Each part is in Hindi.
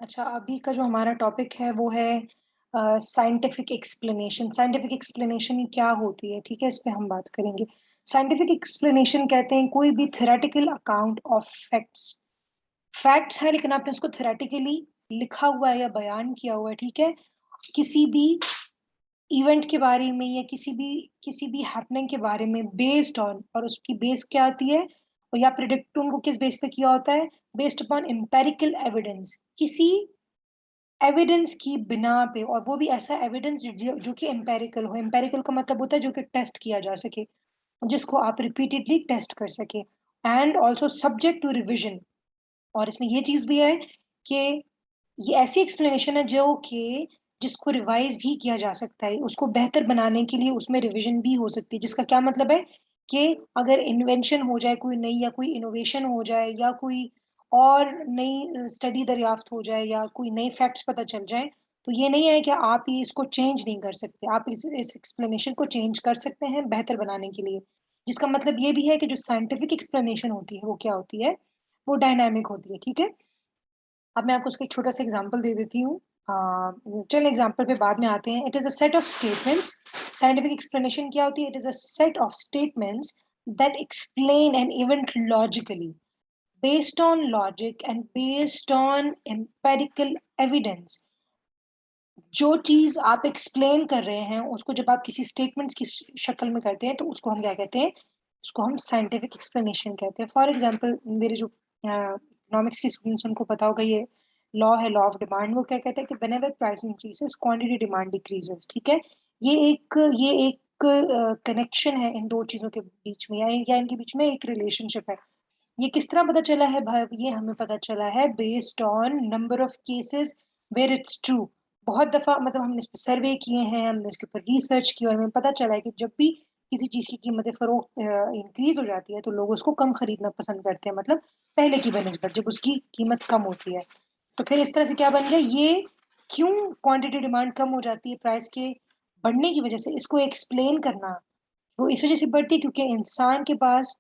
अच्छा, अभी का जो हमारा टॉपिक है वो है साइंटिफिक एक्सप्लेनेशन। साइंटिफिक एक्सप्लेनेशन क्या होती है, ठीक है, इस पे हम बात करेंगे। साइंटिफिक एक्सप्लेनेशन कहते हैं कोई भी theoretical account of facts. Facts है लेकिन आपने उसको थ्योरेटिकली लिखा हुआ है या बयान किया हुआ है, ठीक है, किसी भी इवेंट के बारे में या किसी भी हैपनिंग के बारे में बेस्ड ऑन, और उसकी बेस क्या आती है, और या प्रिडिक्ट उनको किस बेस पे किया होता है, बेस्ड अपॉन एम्पेरिकल एविडेंस, किसी एविडेंस की बिना पे, और वो भी ऐसा एविडेंस जो कि एम्पेरिकल हो। एम्पेरिकल का मतलब होता है जो कि टेस्ट किया जा सके, जिसको आप रिपीटेडली टेस्ट कर सके, and also subject to revision. और इसमें ये चीज भी है कि ये ऐसी एक्सप्लेनेशन है जो कि जिसको रिवाइज भी किया जा सकता है, उसको बेहतर बनाने के लिए उसमें रिवीजन भी हो सकती है। जिसका क्या मतलब है कि अगर इन्वेंशन हो जाए कोई नई, या कोई इनोवेशन हो जाए, या कोई और नई स्टडी दरियाफ्त हो जाए, या कोई नए फैक्ट्स पता चल जाए, तो ये नहीं है कि आप ये इसको चेंज नहीं कर सकते, आप इस एक्सप्लेनेशन को चेंज कर सकते हैं बेहतर बनाने के लिए। जिसका मतलब ये भी है कि जो साइंटिफिक एक्सप्लेनेशन होती है वो क्या होती है, वो डायनामिक होती है, ठीक है। अब मैं आपको उसका एक छोटा सा एग्जांपल दे देती हूँ। चल एग्जांपल पे बाद में आते हैं। It is a set of statements. Scientific explanation क्या होती है? It is a set of statements that explain an event logically, based on logic and based on empirical evidence. जो चीज आप एक्सप्लेन कर रहे हैं उसको जब आप किसी स्टेटमेंट्स की शक्ल में करते हैं तो उसको हम क्या कहते हैं? उसको हम साइंटिफिक एक्सप्लेनेशन कहते हैं। फॉर एग्जांपल, मेरे जो इकोनॉमिक्स के स्टूडेंट्स उनको पता होगा, ये लॉ है, लॉ ऑफ डिमांड। वो क्या कहता है कि whenever price increases quantity demand decreases, ठीक है। ये एक कनेक्शन है इन दो चीजों के बीच में, या इनके बीच में एक रिलेशनशिप है। ये किस तरह पता चला है भाई? ये हमें पता चला है based on number of cases where it's true. बहुत दफा मतलब हमने इस पर सर्वे किए हैं, हमने इसके ऊपर रिसर्च की, और हमें पता चला है कि जब भी किसी चीज की कीमत फरोख्त इंक्रीज हो जाती है तो लोग उसको कम खरीदना पसंद करते हैं, मतलब पहले की बनिस्बत जब उसकी कीमत कम होती है। तो फिर इस तरह से क्या बन गया ये? क्यों क्वांटिटी डिमांड कम हो जाती है प्राइस के बढ़ने की वजह से? इसको एक्सप्लेन करना, वो इस वजह से बढ़ती है क्योंकि इंसान के पास,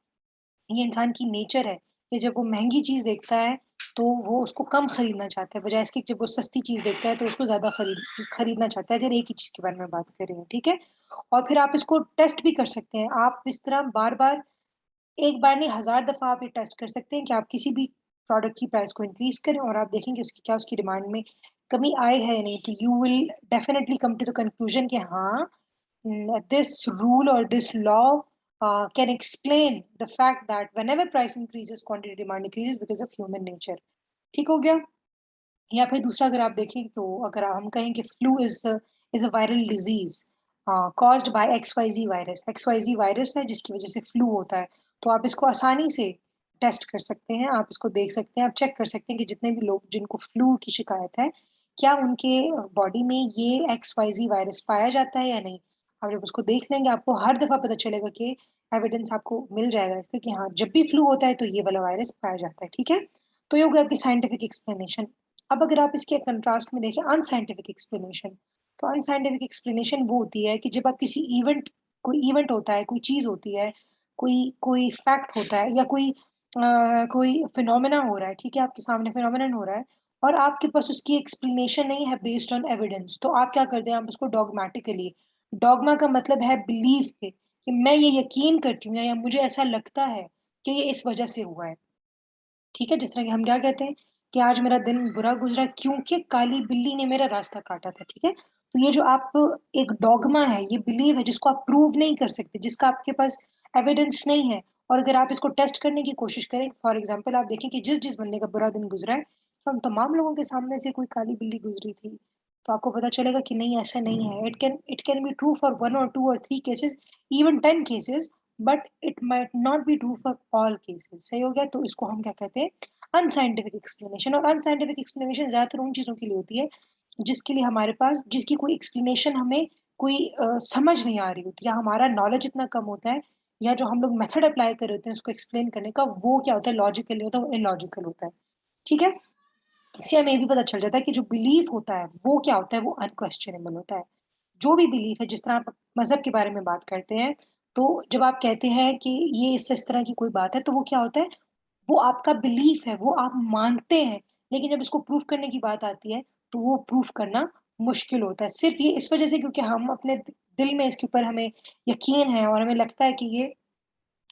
ये इंसान की नेचर है कि जब वो महंगी चीज देखता है तो वो उसको कम खरीदना चाहता है, बजाय इसके जब वो सस्ती चीज देखता है तो उसको ज्यादा खरीदना चाहता है, अगर एक ही चीज के बारे में बात कर रहे हैं, ठीक है। और फिर आप इसको टेस्ट भी कर सकते हैं। आप इस तरह बार बार, एक बार नहीं, हजार दफा आप ये टेस्ट कर सकते हैं कि आप किसी भी प्रोडक्ट की प्राइस को इंक्रीज करें और आप देखेंगे उसकी क्या, उसकी डिमांड में कमी आए है या नहीं, तो you will definitely come to the conclusion कि हाँ, this rule or this law can explain the fact that whenever price increases, quantity demand decreases because of human nature। ठीक हो गया? या फिर दूसरा अगर आप देखें तो अगर हम कहें कि flu is a viral disease caused by X Y Z virus. X Y Z virus है जिसकी वजह से फ्लू होता है। तो आप इसको आसानी से टेस्ट कर सकते हैं, आप इसको देख सकते हैं, आप चेक कर सकते हैं कि जितने भी लोग जिनको फ्लू की शिकायत है, क्या उनके बॉडी में ये एक्स वाई जी वायरस पाया जाता है या नहीं। आप जब उसको देख लेंगे आपको हर दफा पता चलेगा कि एविडेंस आपको मिल जाएगा कि हाँ, जब भी फ्लू होता है तो ये वाला वायरस पाया जाता है, ठीक है। तो ये हो गया आपकी साइंटिफिक एक्सप्लेनेशन। अब अगर आप इसके कंट्रास्ट में देखें अनसाइंटिफिक एक्सप्लेनेशन, तो अनसाइंटिफिक एक्सप्लेनेशन वो होती है कि जब आप किसी इवेंट, कोई इवेंट होता है, कोई चीज होती है, कोई कोई फैक्ट होता है, या कोई फिनोमेना हो रहा है, ठीक है, आपके सामने फिनोमेनन हो रहा है, और आपके पास उसकी एक्सप्लेनेशन नहीं है बेस्ड ऑन एविडेंस, तो आप क्या करते हैं? आप उसको डॉगमेटिकली, डॉगमा का मतलब है बिलीफ पे, कि मैं ये यकीन करती हूँ या मुझे ऐसा लगता है कि ये इस वजह से हुआ है, ठीक है। जिस तरह कि हम क्या कहते हैं कि आज मेरा दिन बुरा गुजरा क्योंकि काली बिल्ली ने मेरा रास्ता काटा था, ठीक है। तो ये जो आप, एक डॉगमा है, ये बिलीव है जिसको आप प्रूव नहीं कर सकते, जिसका आपके पास एविडेंस नहीं है। और अगर आप इसको टेस्ट करने की कोशिश करें, फॉर एग्जाम्पल आप देखें कि जिस जिस बंदे का बुरा दिन गुजरा है, तो हम तमाम लोगों के सामने से कोई काली बिल्ली गुजरी थी, तो आपको पता चलेगा कि नहीं, ऐसा नहीं है। It can be true for 1 और 2 और 3 cases, even 10 cases, but it might not be true for all cases. सही हो गया? तो इसको हम क्या कहते हैं? Unscientific explanation. और अनसाइंटिफिक एक्सप्लेनेशन ज्यादातर उन चीजों के लिए होती है जिसके लिए हमारे पास, जिसकी कोई एक्सप्लेनेशन हमें कोई समझ नहीं आ रही होती, या हमारा नॉलेज इतना कम होता है, या जो हम लोग मेथड अप्लाई कर रहे होते हैं उसको एक्सप्लेन करने का, वो क्या होता है, लॉजिकल होता है, वो इलॉजिकल होता है, ठीक है। इससे हमें ये भी पता चल जाता है कि जो बिलीफ होता है वो क्या होता है, वो अनक्वेश्चनेबल होता है। जो भी बिलीफ है, जिस तरह आप मजहब के बारे में बात करते हैं, तो जब आप कहते हैं कि ये इस तरह की कोई बात है, तो वो क्या होता है? वो आपका बिलीफ है, वो आप मानते हैं, लेकिन जब इसको प्रूफ करने की बात आती है, तो वो प्रूफ करना मुश्किल होता है। सिर्फ़ ये इस वज़ह से क्योंकि हम अपने दिल में इसके ऊपर हमें यकीन है और हमें लगता है कि ये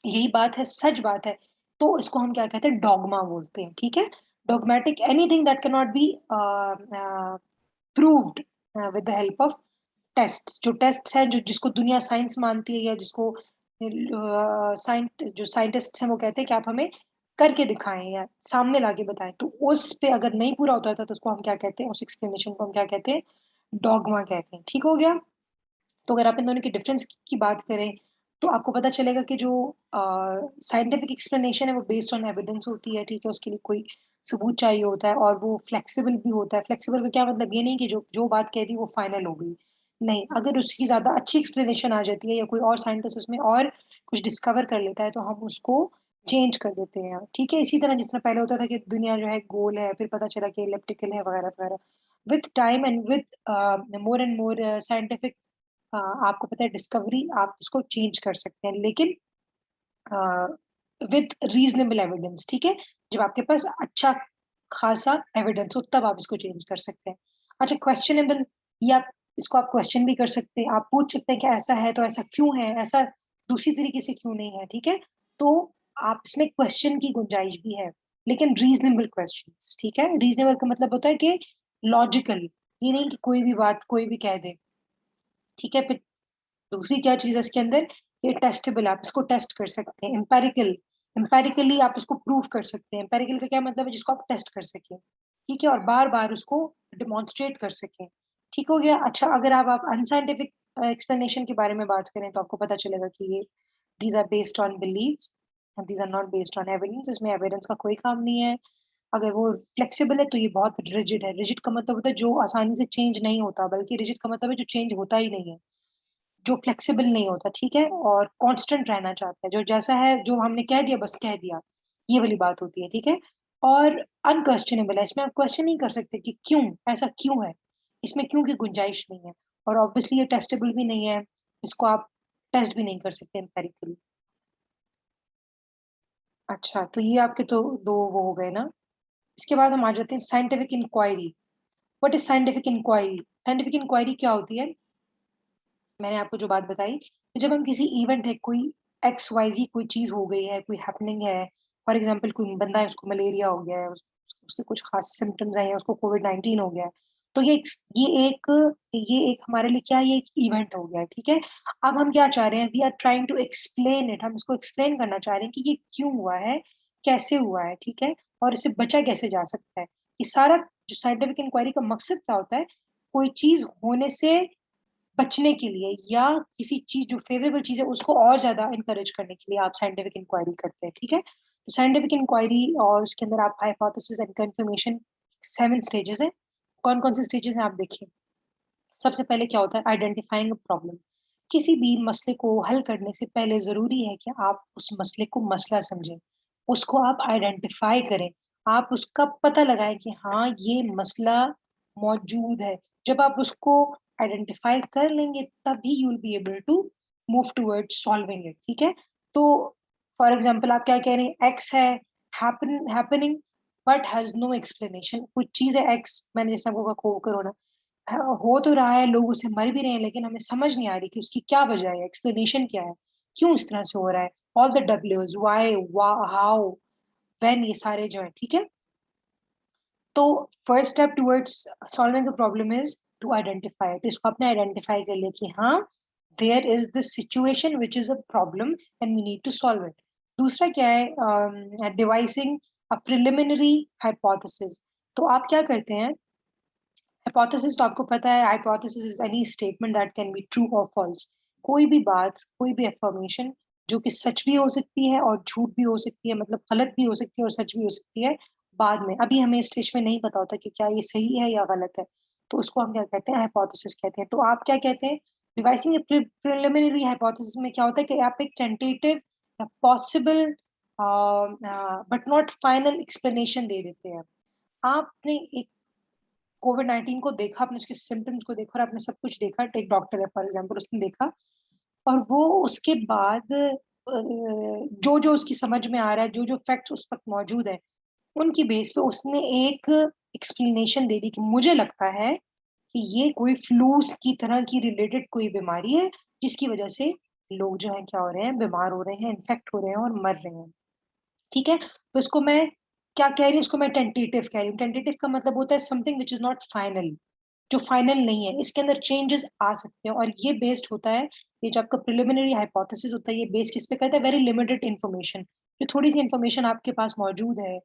यही बात है, सच बात है, तो इसको हम क्या कहते हैं डॉगमा बोलते हैं, ठीक है? Dogmatic anything that can not be proved with the help of tests. जो टेस्ट्स हैं जो जिसको दुनिया साइंस मानती है या जिसको जो साइंटिस्ट्स हैं वो कहते हैं कि आप हमें करके दिखाएँ या सामने लाके बताएँ। तो उस पे अगर नहीं पूरा होता था तो उसको हम क्या कहते हैं, उस एक्सप्लेनेशन को हम क्या कहते हैं, डॉगमा कहते हैं। ठीक हो गया? तो अगर आप इन दोनों की डिफरेंस की बात करें, तो आपको पता चलेगा कि जो साइंटिफिक एक्सप्लेनेशन है वो बेस्ड ऑन एविडेंस होती है, ठीक है? उसके लिए कोई सबूत चाहिए होता है और वो फ्लेक्सिबल भी होता है। फ्लेक्सिबल का क्या मतलब ये नहीं कि जो जो बात कह दी वो फाइनल हो गई। नहीं, अगर उसकी ज़्यादा अच्छी एक्सप्लेनेशन आ जाती है या कोई और साइंटिस्ट उसमें और कुछ डिस्कवर कर लेता है तो हम उसको चेंज कर देते हैं, ठीक है? इसी तरह जिस तरह पहले होता था कि दुनिया जो है गोल है, फिर पता चला कि एलिप्टिकल है वगैरह-वगैरह। With time and with more and more scientific आपको पता है डिस्कवरी आप उसको चेंज कर सकते हैं लेकिन विद रीजनेबल एविडेंस ठीक है जब आपके पास अच्छा खासा एविडेंस हो तब आप इसको चेंज कर सकते हैं अच्छा क्वेश्चनेबल या इसको आप क्वेश्चन भी कर सकते हैं आप पूछ सकते हैं कि ऐसा है तो ऐसा क्यों है ऐसा दूसरी तरीके से क्यों नहीं है ठीक है तो आप इसमें क्वेश्चन की गुंजाइश भी है लेकिन रीजनेबल क्वेश्चन ठीक है रीजनेबल का मतलब होता है कि लॉजिकल ये नहीं कि कोई भी बात कोई भी कह दे ठीक है फिर दूसरी क्या चीज़ है इसके अंदर, ये टेस्टेबल आप इसको टेस्ट कर सकते हैं, एम्पिरिकली आप इसको प्रूव कर सकते हैं। एम्पिरिकल का क्या मतलब है जिसको आप टेस्ट कर सकें, ठीक है? और बार-बार उसको डेमोंस्ट्रेट कर सकें, ठीक हो गया? अच्छा अगर आप अनसाइंटिफिक एक्सप्लेनेशन के बारे में बात करें तो आपको पता चलेगा कि ये these are based on beliefs and these are not based on evidence इसमें एविडेंस का कोई काम नहीं है। अगर वो फ्लेक्सिबल है तो ये बहुत रिजिड है। रिजिड का मतलब होता है जो आसानी से चेंज नहीं होता, बल्कि रिजिड का मतलब है जो चेंज होता ही नहीं है। जो फ्लेक्सिबल नहीं होता, ठीक है? और कांस्टेंट रहना चाहता है, जो जैसा है, जो हमने कह दिया बस कह दिया, ये वाली बात होती है, ठीक है? और अनक्वेश्चनेबल है, इसमें आप क्वेश्चन नहीं कर सकते कि क्यों? ऐसा क्यों है? इसमें क्यों की गुंजाइश नहीं है और ऑब्वियसली ये टेस्टेबल भी नहीं है, इसको आप टेस्ट भी नहीं कर सकते एम्पिरिकली। अच्छा, तो ये आपके तो 2 वो हो गए ना? इसके बाद हम आ जाते हैं scientific inquiry. What is scientific inquiry? Scientific inquiry क्या होती है? मैंने आपको जो बात बताई कि जब हम किसी इवेंट है कोई एक्स वाई ज़ी कोई चीज़ हो गई है, कोई हैपनिंग है, फॉर एग्ज़ाम्पल कोई बंदा है उसको मलेरिया हो गया है, उसके कुछ ख़ास सिम्पटम्स आए हैं, उसको कोविड-19 हो गया है। तो ये एक हमारे लिए क्या है ये एक इवेंट हो गया है, ठीक है? अब हम क्या चाह रहे हैं we are trying to explain it हम इसको एक्सप्लेन करना चाह रहे हैं कि ये क्यों हुआ है, कैसे हुआ है, ठीक है? और इससे बचा कैसे जा सकता है? ये सारा जो साइंटिफिक इंक्वायरी का मकसद क्या होता है? कोई चीज़ होने से बचने के लिए या किसी चीज़ जो फ़ेवरेबल चीज़ है उसको और ज़्यादा एनकरेज करने के लिए आप साइंटिफिक इंक्वायरी करते हैं, ठीक है? तो साइंटिफिक इंक्वायरी और उसके अंदर आप हाइपोथेसिस एंड कन्फर्मेशन 7 स्टेजेस हैं। कौन-कौन से स्टेजेस हैं आप देखिए। सबसे पहले क्या होता है आइडेंटिफाइंग अ प्रॉब्लम। किसी भी मसले को हल करने से पहले ज़रूरी है कि आप उस मसले को मसला समझें। उसको आप आइडेंटिफ़ाई करें। आप उसका पता लगाएँ कि हाँ, ये मसला मौजूद है। जब आप उसको आइडेंटिफ़ाई कर लेंगे तभी you will be able to move towards solving it, ठीक है? तो फॉर एग्ज़ाम्पल आप क्या कह रहे हैं एक्स है happening but has no explanation कुछ चीज़ है एक्स मैंने जैसे आपको कहा कोरोना हो तो रहा है, लोग उससे मर भी रहे हैं, लेकिन हमें समझ नहीं आ रही कि उसकी क्या वजह है, एक्सप्लेनेशन क्या है? क्यों इस तरह से हो रहा है? ऑल द डब्ल्यूज़, व्हाई, हाउ, व्हेन ये सारे जो हैं, ठीक है? तो first step towards solving the problem is to identify it. इसको आपने आइडेंटिफाई कर लिया कि हाँ, there is this situation which is a problem and we need to solve it. दूसरा क्या है डिवाइसिंग अ प्रिलिमिनरी हाइपोथेसिस। तो आप क्या करते हैं हाइपोथेसिस तो आपको पता है hypothesis is any statement that can be true और फॉल्स कोई भी बात कोई भी अफर्मेशन जो कि सच भी हो सकती है और झूठ भी हो सकती है मतलब गलत भी हो सकती है और सच भी हो सकती है बाद में अभी हमें स्टेज में नहीं पता होता कि क्या ये सही है या गलत है तो उसको हम क्या कहते हैं हाइपोथेसिस कहते हैं तो आप क्या कहते हैं रिवाइसिंग प्रिलिमिनरी हाइपोथेसिस में क्या होता है कि आप एक tentative possible but not final explanation दे देते हैं आपने एक कोविड-19 को देखा, आपने उसके सिम्पटम्स को देखा और आपने सब कुछ देखा, एक डॉक्टर है फॉर एग्ज़ाम्पल उसने देखा और वो उसके बाद जो-जो उसकी समझ में आ रहा है, जो-जो फैक्ट्स उस वक़्त मौजूद हैं, उनकी बेस पे उसने एक एक्सप्लेनेशन दे दी कि मुझे लगता है कि ये कोई फ्लूस की तरह की रिलेटेड कोई बीमारी है, जिसकी वजह से लोग जो है क्या हो रहे हैं, बीमार हो रहे हैं, इन्फेक्ट हो रहे हैं और मर रहे हैं। ठीक है? तो इसको मैं क्या कह रही हूँ, इसको मैं टेंटेटिव कह रही हूँ। टेंटेटिव का मतलब होता है something which is not final, जो फाइनल नहीं है। इसके अंदर चेंजेस आ सकते हैं और ये बेस्ड होता है, ये जो आपका प्रिलिमिनरी हाइपोथेसिस होता है, ये बेस किस पे करता है? वेरी लिमिटेड इन्फॉर्मेशन, जो थोड़ी-सी इन्फॉर्मेशन आपके पास मौजूद है,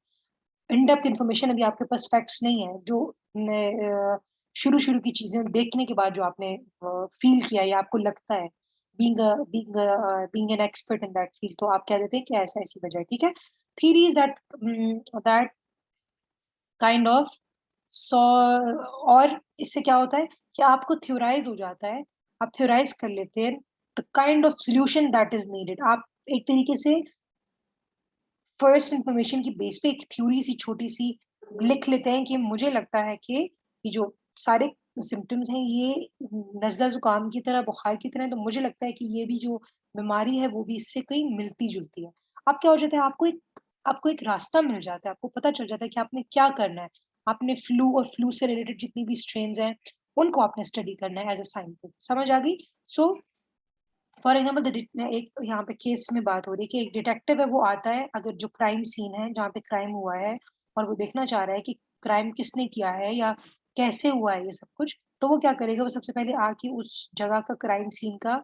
इन डेप्थ इन्फॉर्मेशन अभी आपके पास फैक्ट्स नहीं है, जो ने शुरू-शुरू की चीज़ें देखने के बाद जो आपने फ़ील किया या आपको लगता है, being an expert in that field, तो आप कह देते हैं कि ऐसा-ऐसी वजह है, ठीक है? Theories that kind of saw और इससे क्या होता है कि आपको थ्योराइज़ हो जाता है, आप थ्योराइज़ कर लेते हैं the kind of solution that is needed. आप एक तरीके से फर्स्ट इन्फॉर्मेशन की बेस पे एक थ्योरी सी छोटी-सी लिख लेते हैं कि मुझे लगता है कि ये जो सारे सिम्पटम्स हैं ये नज़ला ज़ुकाम की तरह, बुखार की तरह है, तो मुझे लगता है कि ये भी जो बीमारी है वो भी इससे कहीं मिलती-जुलती है। अब क्या हो जाता है, आपको एक रास्ता मिल जाता है, आपको पता चल जाता है कि आपने क्या करना है। आपने फ्लू और फ्लू से रिलेटेड जितनी भी स्ट्रेन्स हैं, उनको आपने स्टडी करना है एज़ अ साइंटिस्ट। समझ आ गई? सो फॉर एग्जाम्पल एक यहाँ पे केस में बात हो रही है कि एक डिटेक्टिव है, वो आता है अगर जो क्राइम सीन है जहाँ पे क्राइम हुआ है और वो देखना चाह रहा है कि क्राइम किसने किया है या कैसे हुआ है ये सब कुछ, तो वो क्या करेगा, वो सबसे पहले आके उस जगह का क्राइम सीन का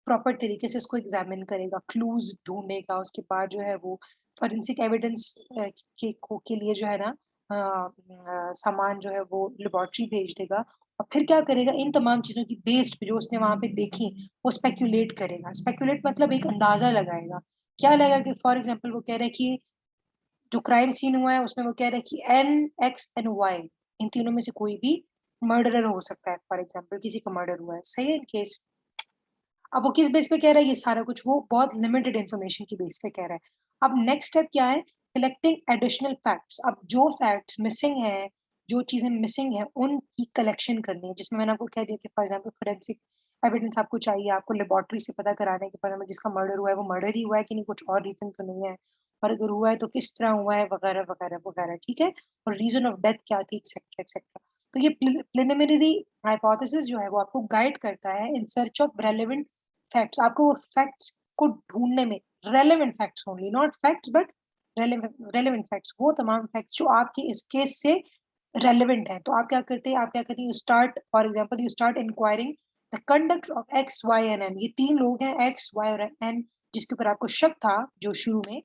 प्रॉपर तरीके से उसको एग्जामिन करेगा, क्लूज ढूंढेगा, उसके बाद जो है वो फॉरेंसिक एविडेंस के लिए जो है ना सामान जो है वो लेबोरेटरी भेज देगा। और फिर क्या करेगा, इन तमाम चीज़ों की बेस्ड पे जो उसने वहाँ पे देखी, वो स्पेक्युलेट करेगा। स्पेक्युलेट मतलब एक अंदाज़ा लगाएगा। क्या लगाएगा कि फॉर एग्ज़ाम्पल वो कह रहा है कि जो क्राइम सीन हुआ है उसमें वो कह रहा है कि एन, एक्स एंड वाई, इन तीनों में से कोई भी मर्डरर हो सकता है। फॉर एग्ज़ाम्पल किसी का मर्डर हुआ है, सही है इन केस। अब वो किस बेस पे कह रहा है ये सारा कुछ, वो बहुत लिमिटेड इन्फॉर्मेशन की बेस पे कह रहा है। अब नेक्स्ट स्टेप क्या है? Collecting additional facts. अब जो फैक्ट्स मिसिंग हैं, जो चीज़ें मिसिंग हैं, उनकी कलेक्शन करनी है, जिसमें मैंने आपको कह दिया कि फॉर एग्ज़ाम्पल फोरेंसिक एविडेंस आपको चाहिए, आपको लेबोरेटरी से पता कराना है कि फॉर एग्ज़ाम्पल जिसका मर्डर हुआ है, वो मर्डर ही हुआ है कि नहीं, कुछ और रीज़न तो नहीं है, और अगर हुआ है तो किस तरह हुआ है, वगैरह, वगैरह, वगैरह, ठीक है? और रीज़न ऑफ डेथ क्या थी, एक्सेट्रा, एक्सेट्रा। तो ये प्रिलिमिनरी हाइपोथेसिस जो है वो आपको गाइड करता है in search of relevant facts. आपको फैक्ट्स को ढूँढने में, relevant facts only, not facts but relevant facts, वो तमाम फैक्ट्स जो आपके इस केस से रेलेवेंट हैं। तो आप क्या करते हैं, you start for example you start inquiring the conduct of X, Y and N. ये 3 लोग हैं एक्स, वाई और एन, जिसके ऊपर आपको शक था जो शुरू में,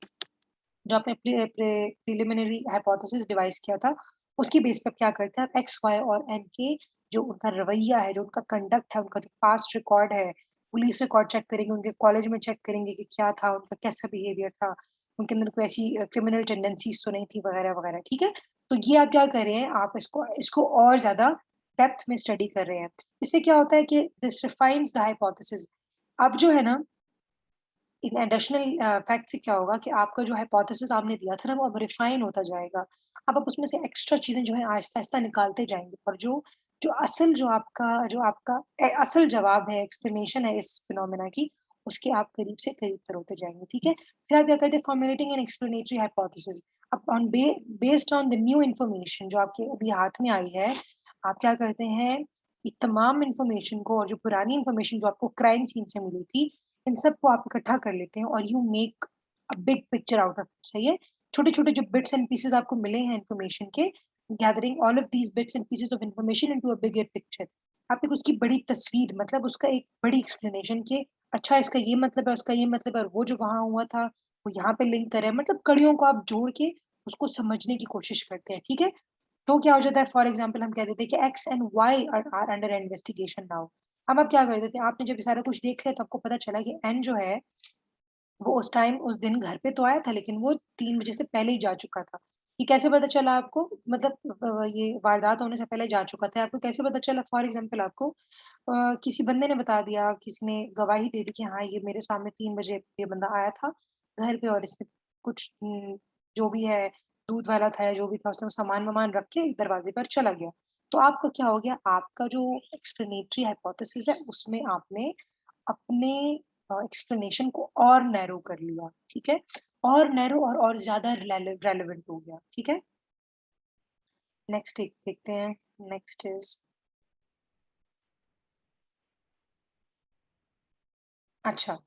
जो आपने प्रिलिमिनरी हाइपोथेसिस डिवाइस किया था, उसकी बेस पे आप क्या करते हैं, आप एक्स, वाई और एन के जो उनका रवैया है, जो उनका कंडक्ट है, उनका जो पास्ट रिकॉर्ड है, पुलिस रिकॉर्ड चेक करेंगे, उनके कॉलेज में चेक करेंगे कि क्या था, उनका कैसा बिहेवियर था, उनके अंदर कोई ऐसी क्रिमिनल टेंडेंसीज़ तो नहीं थी, वगैरह, वगैरह, ठीक है? तो ये आप क्या कर रहे हैं, आप इसको इसको और ज़्यादा डेप्थ में स्टडी कर रहे हैं। इससे क्या होता है कि दिस रिफाइन्स द हाइपोथेसिस। अब जो है ना, इन एडिशनल फैक्ट से क्या होगा कि आपका जो हाइपोथेसिस आपने दिया था ना, वो अब रिफाइन होता जाएगा। अब आप उसमें से एक्स्ट्रा चीज़ें जो हैं आहिस्ता-आहिस्ता निकालते जाएँगे, और जो असल जवाब है, एक्सप्लेनेशन है इस फिनोमेना की, उसके आप करीब से करीब तर होते जाएँगे, ठीक है? फिर आप क्या करते हैं, फॉर्मुलेटिंग एन एक्सप्लेनेटरी हाइपोथेसिस। अब based on the new information जो आपके अभी हाथ में आई है, आप क्या करते हैं, ये तमाम इन्फॉर्मेशन को और जो पुरानी इन्फॉर्मेशन जो आपको क्राइम सीन से मिली थी, इन सबको आप इकट्ठा कर लेते हैं और you make a big picture out of it, सही है? छोटे-छोटे जो बिट्स एंड पीसेस आपको मिले हैं इन्फॉर्मेशन के, gathering all of these bits and pieces of information into a bigger picture. आप एक उसकी बड़ी तस्वीर, मतलब उसका एक बड़ी एक्सप्लेनेशन कि अच्छा इसका ये मतलब है, उसका ये मतलब है, और वो जो वहाँ हुआ था, वो यहाँ पे लिंक करे, मतलब कड़ियों को आप जोड़ के उसको समझने की कोशिश करते हैं, ठीक है? तो क्या हो जाता है, फॉर एग्ज़ाम्पल हम कह देते हैं कि X and Y are under investigation now. अब आप क्या कर देते हैं, आपने जब ये सारा कुछ देख लिया तो आपको पता चला कि एन जो है, वो उस टाइम उस दिन घर पे तो आया था, लेकिन वो 3 बजे से पहले ही जा चुका था। ये कैसे पता चला आपको? मतलब ये वारदात होने से पहले जा चुका था। आपको कैसे पता चला? फॉर एग्ज़ाम्पल आपको किसी बंदे ने बता दिया, किसी ने गवाही दे दी कि हाँ, ये मेरे सामने 3 बजे ये बंदा आया था घर पे, और इसने कुछ जो भी है, दूध वाला था या जो भी था, उसने वो सामान-वामान रख के दरवाज़े पर चला गया। तो आपका क्या हो गया? आपका जो एक्सप्लेनेटरी हाइपोथेसिस है, उसमें आपने अपने एक्सप्लेनेशन को और नैरो कर लिया, ठीक है? और नैरो और ज़्यादा रिलेवेंट हो गया, ठीक है? नेक्स्ट एक देखते हैं। नेक्स्ट इज, अच्छा,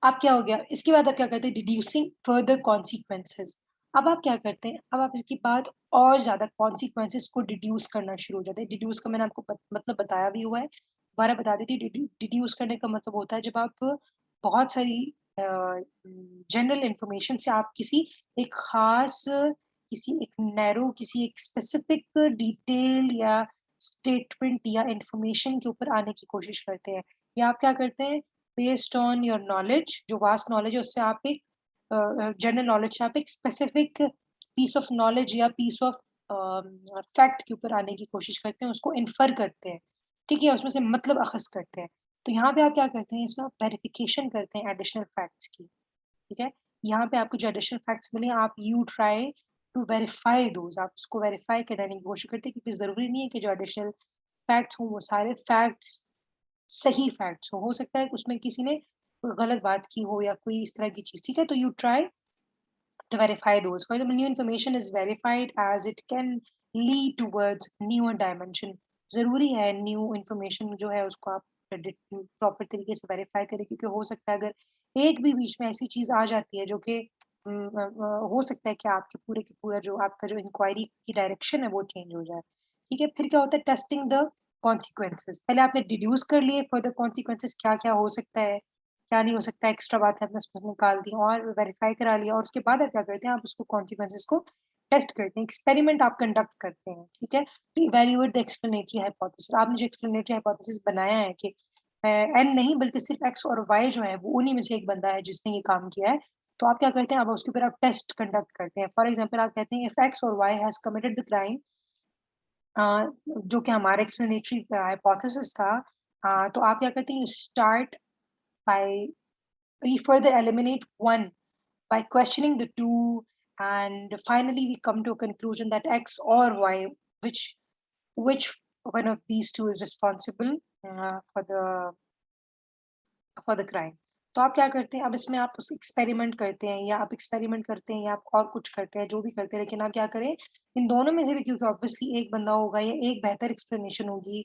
अब क्या हो गया, इसके बाद आप क्या करते हैं, डिड्यूसिंग फर्दर कॉन्सिक्वेंसेस। अब आप क्या करते हैं, अब आप इसके बाद और ज्यादा कॉन्सिक्वेंसेस को डिड्यूस करना शुरू हो जाते हैं। डिड्यूस का मैंने आपको मतलब बताया भी हुआ है, दोबारा बता देती हूँ। डिड्यूस करने का मतलब होता है जब आप बहुत सारी जनरल इंफॉर्मेशन से आप किसी एक खास, किसी एक नैरो, किसी एक स्पेसिफिक डिटेल या स्टेटमेंट या इंफॉर्मेशन के ऊपर आने की कोशिश करते हैं। या आप क्या करते हैं, बेस्ड ऑन योर नॉलेज, जो वास्ट नॉलेज है उससे आप एक जनरल नॉलेज से आप एक स्पेसिफिक पीस ऑफ नॉलेज या पीस ऑफ फैक्ट के ऊपर आने की कोशिश करते हैं, उसको इन्फर करते हैं, ठीक है, उसमें से मतलब अखज़ करते हैं। तो यहाँ पे आप क्या करते हैं, इसमें आप वेरिफिकेशन करते हैं एडिशनल फैक्ट्स की, ठीक है। यहाँ पे आपको जो एडिशनल फैक्ट्स मिले, आप you try to verify those, आप उसको वेरीफाई कराने की कोशिश करते हैं, क्योंकि ज़रूरी नहीं है कि जो एडिशनल फैक्ट्स हों वो सारे फैक्ट्स सही फैक्ट्स हो सकता है उसमें किसी ने कोई गलत बात की हो या कोई इस तरह की चीज़, ठीक है। तो you try to verify those. For example, new information is verified as it can lead towards newer dimension. ज़रूरी है न्यू इंफॉर्मेशन जो है उसको आप प्रॉपर तरीके से वेरीफाई करें, क्योंकि हो सकता है अगर एक भी बीच में ऐसी चीज़ आ जाती है जो कि हो सकता है कि आपके पूरे के पूरा जो आपका जो इंक्वायरी की डायरेक्शन है वो चेंज हो जाए, ठीक है। फिर क्या होता है, टेस्टिंग द कॉन्सिक्वेंसेस। पहले आपने डिड्यूस कर लिए फर्दर कॉन्सिक्वेंसेस क्या क्या हो सकता है, क्या नहीं हो सकता, एक्स्ट्रा बात है आपने उसमें निकाल दी और वेरीफाई करा लिया, और उसके बाद आप क्या करते हैं, आप उसको कॉन्सिक्वेंसेस को टेस्ट करते हैं, एक्सपेरिमेंट आप कंडक्ट करते हैं, ठीक है, to evaluate the explanatory hypothesis. आपने जो एक्सप्लेनेटरी हाइपोथेसिस बनाया है कि एन नहीं बल्कि सिर्फ एक्स और वाई जो है वो उन्हीं में से एक बंदा है जिसने ये काम किया है, तो आप क्या करते हैं, अब उसके ऊपर आप टेस्ट कंडक्ट करते हैं। फॉर एग्जाम्पल आप कहते हैं इफ एक्स और Y has committed the crime, जो कि हमारा एक्सप्लेनेटरी हाइपोथेसिस था, तो आप क्या करते हैं, you start by, we further eliminate one by questioning the two, and finally we come to a conclusion that x or y, which which one of these two is responsible for the crime। तो आप क्या करते हैं, अब इसमें आप उस एक्सपेरिमेंट करते हैं, या आप एक्सपेरिमेंट करते हैं, या आप और कुछ करते हैं, जो भी करते हैं, लेकिन आप क्या करें, इन दोनों में से भी, क्योंकि ऑब्वियसली एक बंदा होगा या एक बेहतर एक्सप्लेनेशन होगी,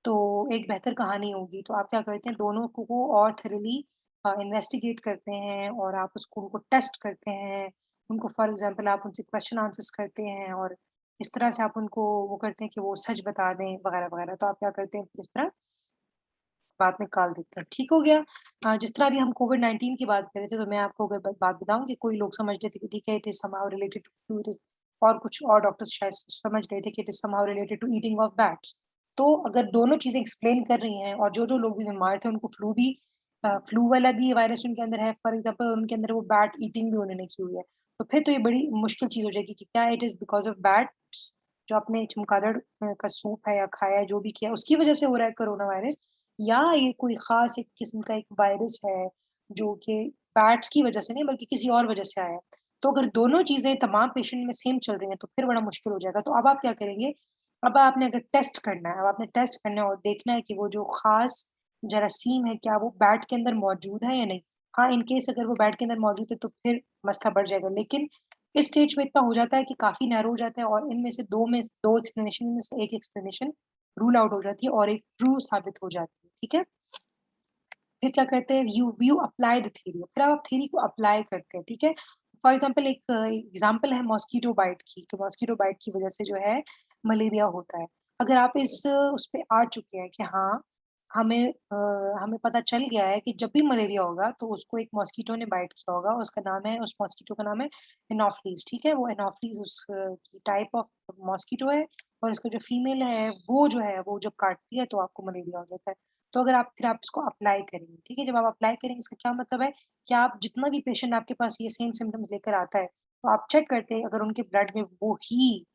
तो एक बेहतर कहानी होगी, तो आप क्या करते हैं, दोनों को और थरली इन्वेस्टिगेट करते हैं, और आप उसको उनको टेस्ट करते हैं, उनको फॉर एग्जांपल आप उनसे क्वेश्चन आंसर्स करते हैं, और इस तरह से आप उनको वो करते हैं कि वो सच बता दें वगैरह वगैरह। तो आप क्या करते हैं, इस तरह बात निकाल देते हैं, ठीक हो गया। जिस तरह अभी हम कोविड-19 की बात कर रहे थे, तो मैं आपको अगर बात बताऊँ कि कोई लोग समझ रहे थे कि ठीक है, it is somehow related to it is, और कुछ और डॉक्टर्स शायद समझ रहे थे कि it is somehow related to eating of bats. तो अगर दोनों चीज़ें एक्सप्लेन कर रही हैं, और जो-जो लोग भी बीमार थे उनको फ्लू वाला भी वायरस उनके अंदर है, फॉर एग्ज़ाम्पल उनके अंदर वो बैट ईटिंग भी उन्होंने की हुई है, तो फिर तो ये बड़ी मुश्किल चीज़ हो जाएगी कि क्या it is because of bats, जो आपने चमगादड़ का सूप है या खाया है, जो भी किया है, उसकी वजह से हो रहा है कोरोना वायरस, या ये कोई ख़ास एक किस्म का एक वायरस है, जो कि बैट्स की वज़ह से नहीं बल्कि किसी और वज़ह से आया है। तो अगर दोनों चीज़ें तमाम पेशेंट में सेम चल रही हैं, तो फिर बड़ा मुश्किल हो जाएगा। तो अब आप क्या करेंगे, अब आपने अगर टेस्ट करना है, अब आपने टेस्ट करना है और देखना है कि वो जो ख़ास जरासीम है, क्या वो बैट के अंदर मौजूद है या नहीं? हाँ, इन केस अगर वो बैट के अंदर मौजूद है, तो फिर मसला बढ़ जाएगा। लेकिन इस स्टेज में इतना हो जाता है कि काफ़ी नैरो हो जाता है, और इनमें से 2 एक्सप्लेनेशन में से 1 एक्सप्लेनेशन रूल आउट हो जाती है और एक ट्रू साबित हो जाती है, ठीक है? फिर क्या करते हैं, यू अप्लाई द थ्योरी, फिर आप थ्योरी को अप्लाई करते हैं, ठीक है? फॉर एग्ज़ाम्पल एक एग्ज़ाम्पल है मॉस्किटो बाइट की, कि मॉस्किटो बाइट की वज़ह से जो है मलेरिया होता है। अगर आप उस पे आ चुके हैं कि हाँ, हमें पता चल गया है कि जब भी मलेरिया होगा तो उसको एक मॉस्किटो ने बाइट किया होगा, उसका नाम है, उस मॉस्किटो का नाम है एनोफ्लीज़, ठीक है? वो एनोफ्लीज़ की टाइप ऑफ मॉस्किटो है, और उसका जो फीमेल है वो जो है, वो जब काटती है तो आपको मलेरिया हो जाता है। तो अगर आप फिर आप इसको अप्लाई करेंगे, ठीक है? जब आप अप्लाई करेंगे, इसका क्या मतलब है कि आप जितना भी पेशेंट आपके पास ये सेम सिम्पटम्स लेकर आता है, तो आप चेक करते हैं अगर उनके ब्लड में वो ही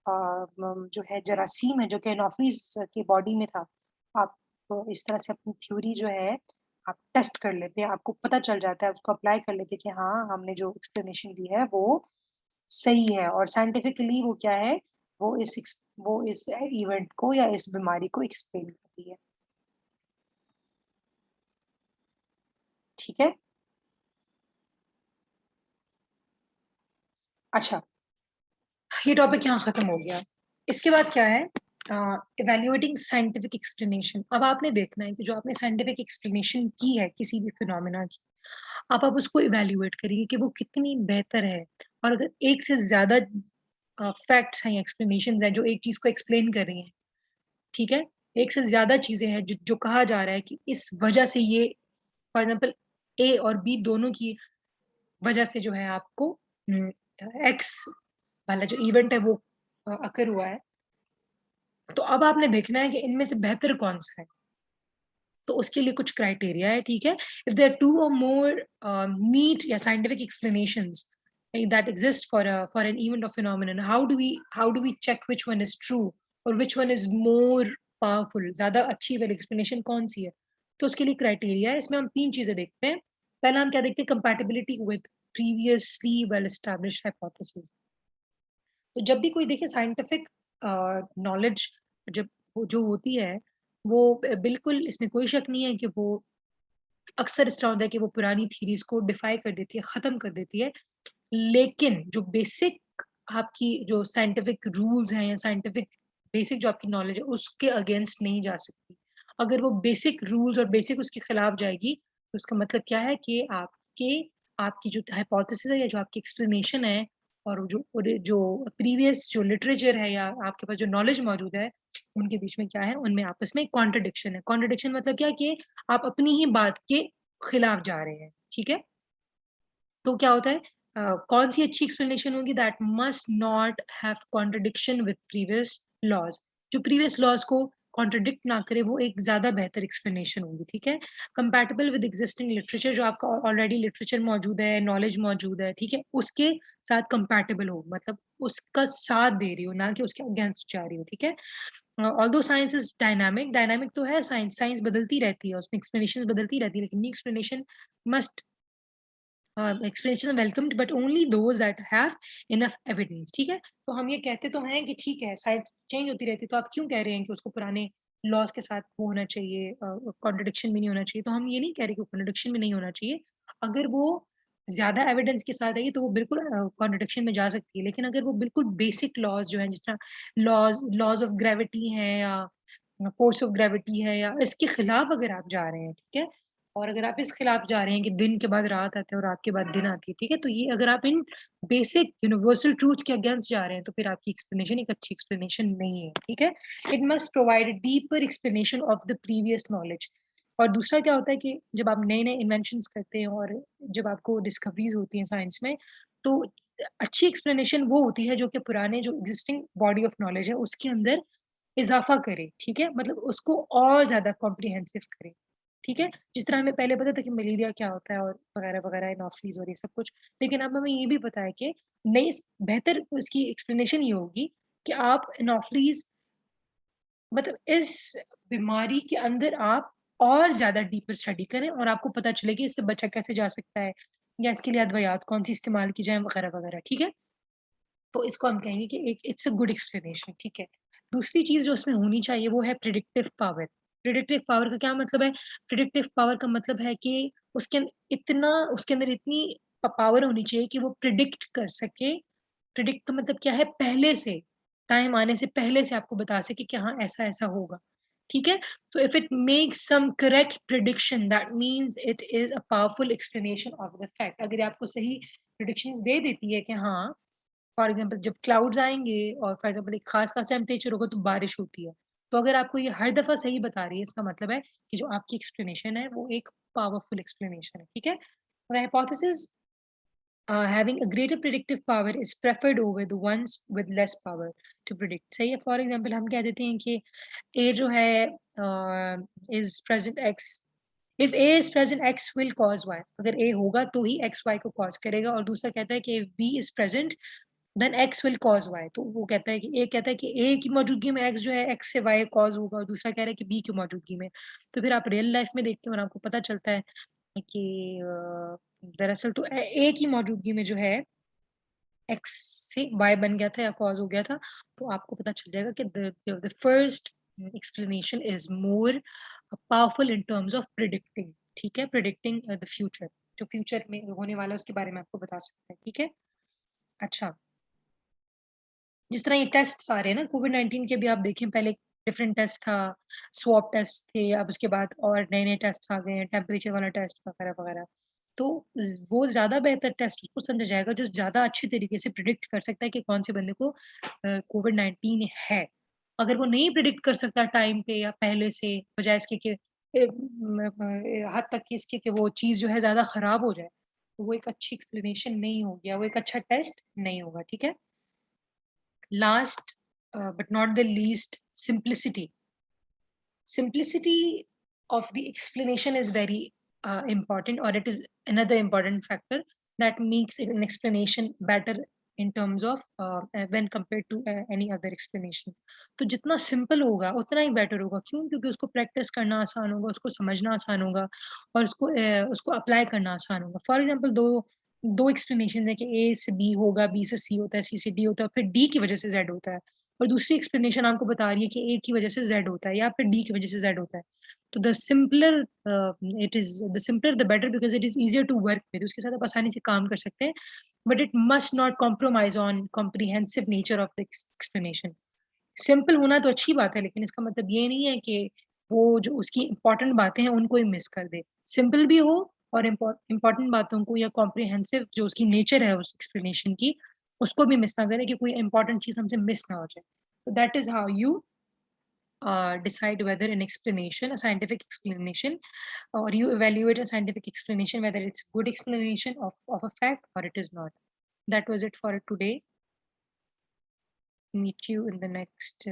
जो है जरासीम है जो कि एनोफिलीज़ के बॉडी में था। आप इस तरह से अपनी थ्योरी जो है आप टेस्ट कर लेते हैं, आपको पता चल जाता है, उसको अप्लाई कर लेते हैं कि हाँ, हमने जो एक्सप्लेनेशन दी है वो सही है, और साइंटिफिकली वो क्या है, वो इस इवेंट को या इस बीमारी को एक्सप्लेन करती है। ठीक है? अच्छा, ये टॉपिक यहाँ खत्म हो गया। इसके बाद क्या है, इवेल्युएटिंग साइंटिफिक एक्सप्लेनेशन। अब आपने देखना है कि जो आपने साइंटिफिक एक्सप्लेनेशन की है किसी भी फिनोमेना की, अब आप उसको इवेल्युएट करिए कि वो कितनी बेहतर है। और अगर एक से ज्यादा फैक्ट्स हैं, एक्सप्लेनेशन हैं जो एक चीज को एक्सप्लेन कर रही हैं, ठीक है, एक से ज्यादा चीजें हैं जो कहा जा रहा है कि इस वजह से ये, फॉर एग्जाम्पल ए और बी दोनों की वजह से जो है आपको एक्स वाला जो इवेंट है वो अकर हुआ है, तो अब आपने देखना है कि इनमें से बेहतर कौन सा है। तो उसके लिए कुछ क्राइटेरिया है, ठीक है। इफ देयर टू और मोर नीट या scientific explanations that exist for an event or phenomenon, how do we check which one is true or which one is more powerful, ज्यादा अच्छी वाली एक्सप्लेनेशन कौन सी है। तो उसके लिए क्राइटेरिया है, इसमें हम तीन चीजें देखते हैं। पहला हम क्या देखते हैं, compatibility with previously well established hypothesis. तो जब भी कोई देखिए साइंटिफिक नॉलेज जब वो जो होती है, वो बिल्कुल इसमें कोई शक नहीं है कि वो अक्सर इस तरह होता है कि वो पुरानी थीरीज को डिफाई कर देती है, खत्म कर देती है। लेकिन जो बेसिक आपकी जो साइंटिफिक रूल्स हैं या साइंटिफिक बेसिक जो आपकी नॉलेज है उसके अगेंस्ट नहीं जा सकती। अगर वो बेसिक रूल्स और बेसिक उसके खिलाफ जाएगी तो उसका मतलब क्या है कि आपके आपकी जो हाइपोथेसिस है या जो आपकी एक्सप्लेनेशन है और जो प्रीवियस जो लिटरेचर है या आपके पास जो नॉलेज मौजूद है उनके बीच में क्या है, उनमें आपस में कॉन्ट्रडिक्शन है। कॉन्ट्रडिक्शन मतलब क्या कि आप अपनी ही बात के खिलाफ जा रहे हैं, ठीक है। तो क्या होता है, कौन सी अच्छी एक्सप्लेनेशन होगी, that must not have contradiction with previous laws. जो प्रीवियस लॉज को कॉन्ट्रडिक्ट ना करे वो एक ज्यादा बेहतर एक्सप्लेनेशन होगी, ठीक है। कंपैटिबल विद एग्जिस्टिंग लिटरेचर, जो आपका ऑलरेडी लिटरेचर मौजूद है, नॉलेज मौजूद है, ठीक है, उसके साथ कंपैटिबल हो, मतलब उसका साथ दे रही हो, ना कि उसके अगेंस्ट जा रही हो, ठीक है। Although science is dynamic, dynamic तो है साइंस, साइंस बदलती रहती है, उसमें एक्सप्लेनेशन बदलती रहती है, लेकिन new explanation must explanation welcomed but only those that have enough evidence, ठीक है। तो हम ये कहते तो हैं कि ठीक है साइड चेंज होती रहती है, तो आप क्यों कह रहे हैं कि उसको पुराने लॉज के साथ वो होना चाहिए, कॉन्ट्रडिक्शन भी नहीं होना चाहिए। तो हम ये नहीं कह रहे कि कॉन्ट्रडिक्शन भी नहीं होना चाहिए। अगर वो ज्यादा एविडेंस के साथ है तो वो बिल्कुल कॉन्ट्रडिक्शन में जा सकती है। लेकिन अगर वो बिल्कुल बेसिक लॉज जो है, जिस तरह लॉज लॉज ऑफ ग्रेविटी है या फोर्स ऑफ ग्रेविटी है, या इसके खिलाफ अगर आप जा रहे हैं, ठीक है, और अगर आप इस खिलाफ जा रहे हैं कि दिन के बाद रात आते है और रात के बाद दिन आती है, ठीक है, तो ये अगर आप इन बेसिक यूनिवर्सल ट्रूथ के अगेंस्ट जा रहे हैं तो फिर आपकी एक्सप्लेनेशन एक अच्छी एक्सप्लेनेशन नहीं है, ठीक है। It must provide deeper explanation of the previous knowledge. और दूसरा क्या होता है कि जब आप नए नए इन्वेंशन करते हैं और जब आपको डिस्कवरीज होती हैं साइंस में, तो अच्छी एक्सप्लेनेशन वो होती है जो कि पुराने जो एग्जिस्टिंग बॉडी ऑफ नॉलेज है उसके अंदर इजाफा करे, ठीक है, मतलब उसको और ज्यादा कॉम्प्रिहेंसिव करे, ठीक है। जिस तरह हमें पहले पता था कि मलेरिया क्या होता है और वगैरह वगैरह, एनोफ्लीज और ये सब कुछ, लेकिन अब हमें ये भी पता है कि नई बेहतर उसकी एक्सप्लेनेशन ये होगी कि आप एनोफ्लीज, मतलब इस बीमारी के अंदर आप और ज्यादा डीपर स्टडी करें और आपको पता चले कि इससे बचा कैसे जा सकता है या इसके लिए अद्वयात कौन सी इस्तेमाल की जाए वगैरह वगैरह, ठीक है। तो इसको हम कहेंगे कि एक इट्स अ गुड एक्सप्लेनेशन, ठीक है। दूसरी चीज जो उसमें होनी चाहिए वो है प्रिडिक्टिव पावर। प्रिडिक्टिव पावर का क्या मतलब है, प्रिडिक्टिव पावर का मतलब है कि उसके अंदर इतनी पावर होनी चाहिए कि वो प्रिडिक्ट कर सके। प्रिडिक्ट का मतलब क्या है, पहले से, टाइम आने से पहले से आपको बता सके कि हाँ ऐसा ऐसा होगा, ठीक है। तो if it makes some correct prediction that means it is a powerful explanation of the fact. अगर ये आपको सही प्रिडिक्शंस दे देती है कि हाँ, फॉर एग्जाम्पल जब क्लाउड्स आएंगे और फॉर एग्जाम्पल एक खास खास टेम्परेचर होगा तो बारिश होती है, तो अगर आपको ये हर दफा सही बता रही है, इसका मतलब है कि जो आपकी एक्सप्लेनेशन है वो एक पावरफुल एक्सप्लेनेशन है, ठीक है। The hypothesis having a greater predictive power is preferred over the ones with less power to predict, सही है। फॉर एग्जाम्पल हम कह देते हैं कि a जो है is present x, if a is present x will cause y, अगर a होगा तो ही x y को cause करेगा। और दूसरा कहता है कि if b is present then x will cause y, तो वो कहता है कि a कहता है कि a की मौजूदगी में x जो है x से y cause होगा, और दूसरा कह रहा है कि b की मौजूदगी में। तो फिर आप रियल लाइफ में देखते हैं और आपको पता चलता है कि दरअसल तो a की मौजूदगी में जो है x से y बन गया था या cause हो गया था। तो आपको पता चल जाएगा कि the first explanation is more powerful in terms of predicting, ठीक है, predicting the future, जो फ्यूचर में होने वाला है उसके बारे में आपको बता सकता है, ठीक है। अच्छा, जिस तरह ये टेस्ट्स आ रहे हैं ना, कोविड-19 के भी आप देखें, पहले डिफरेंट टेस्ट था, स्वैब टेस्ट थे, अब उसके बाद और नए-नए टेस्ट आ गए हैं, टेम्परेचर वाला टेस्ट वगैरह-वगैरह। तो वो ज़्यादा बेहतर टेस्ट उसको समझा जाएगा जो ज़्यादा अच्छे तरीके से प्रिडिक्ट कर सकता है कि कौन से बंदे को कोविड-19 है। अगर वो नहीं प्रिडिक्ट कर सकता टाइम पे या पहले से, बजाय इसके कि हद तक कि इसके कि वो चीज़ जो है ज़्यादा खराब हो जाए, तो वो एक अच्छी एक्सप्लेनेशन नहीं होगी या वो एक अच्छा टेस्ट नहीं होगा, ठीक है? Last, but not the least, simplicity. Simplicity of the explanation is very important, or it is another important factor that makes it an explanation better in terms of when compared to any other explanation. तो जितना सिंपल होगा उतना ही बेटर होगा, क्यों? क्योंकि उसको प्रैक्टिस करना आसान होगा, उसको समझना आसान होगा और उसको अप्लाई करना आसान होगा। फॉर एग्जांपल दो एक्सप्लेनेशन है कि ए से बी होगा, बी से सी होता है, सी से डी होता है, फिर डी की वजह से जेड होता है। और दूसरी एक्सप्लेनेशन आपको बता रही है कि ए की वजह से जेड होता है या फिर डी की वजह से जेड होता है। तो the simpler the better, because it is easier to work with, उसके साथ आप आसानी से काम कर सकते हैं। But it must not compromise on comprehensive nature of the explanation. Simple होना तो अच्छी बात है, लेकिन इसका मतलब ये नहीं है कि वो जो उसकी इम्पोर्टेंट बातें हैं उनको ही मिस कर दे। सिंपल भी हो और इम्पोर्टेंट बातों को या कॉम्प्रिहेंसिव जो उसकी नेचर है उस एक्सप्लेनेशन की, उसको भी मिस ना करे कि कोई इम्पोर्टेंट चीज़ हमसे मिस ना हो जाए। So that is how you decide whether an explanation, a scientific explanation, or you evaluate a scientific explanation whether it's good explanation of a fact or it is not. That was it for today. Meet you in the next